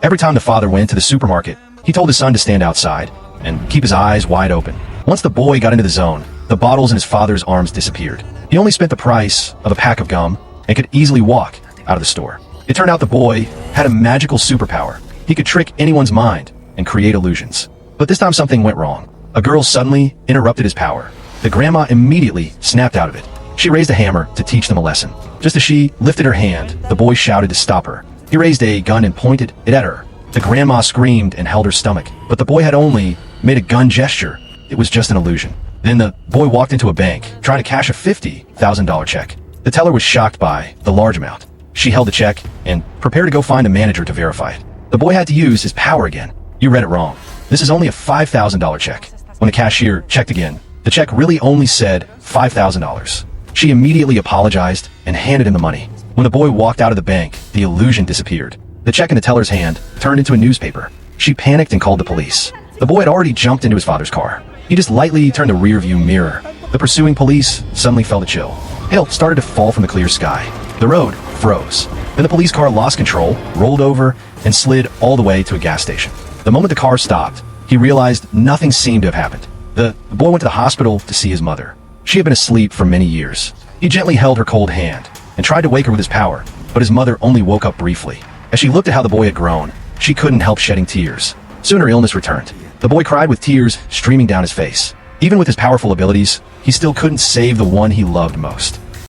Every time the father went to the supermarket, he told his son to stand outside and keep his eyes wide open. Once the boy got into the zone, the bottles in his father's arms disappeared. He only spent the price of a pack of gum and could easily walk out of the store. It turned out the boy had a magical superpower. He could trick anyone's mind and create illusions. But this time something went wrong. A girl suddenly interrupted his power. The grandma immediately snapped out of it. She raised a hammer to teach them a lesson. Just as she lifted her hand, the boy shouted to stop her. He raised a gun and pointed it at her. The grandma screamed and held her stomach, but the boy had only made a gun gesture. It was just an illusion. Then the boy walked into a bank, trying to cash a $50,000 check. The teller was shocked by the large amount. She held the check and prepared to go find a manager to verify it. The boy had to use his power again. You read it wrong. This is only a $5,000 check. When the cashier checked again, the check really only said $5,000. She immediately apologized and handed him the money. When the boy walked out of the bank, the illusion disappeared. The check in the teller's hand turned into a newspaper. She panicked and called the police. The boy had already jumped into his father's car. He just lightly turned the rearview mirror. The pursuing police suddenly felt a chill. Hail started to fall from the clear sky. The road froze. Then the police car lost control, rolled over, and slid all the way to a gas station. The moment the car stopped, he realized nothing seemed to have happened. The boy went to the hospital to see his mother. She had been asleep for many years. He gently held her cold hand and tried to wake her with his power, but his mother only woke up briefly. As she looked at how the boy had grown, she couldn't help shedding tears. Soon her illness returned. The boy cried with tears streaming down his face. Even with his powerful abilities, he still couldn't save the one he loved most.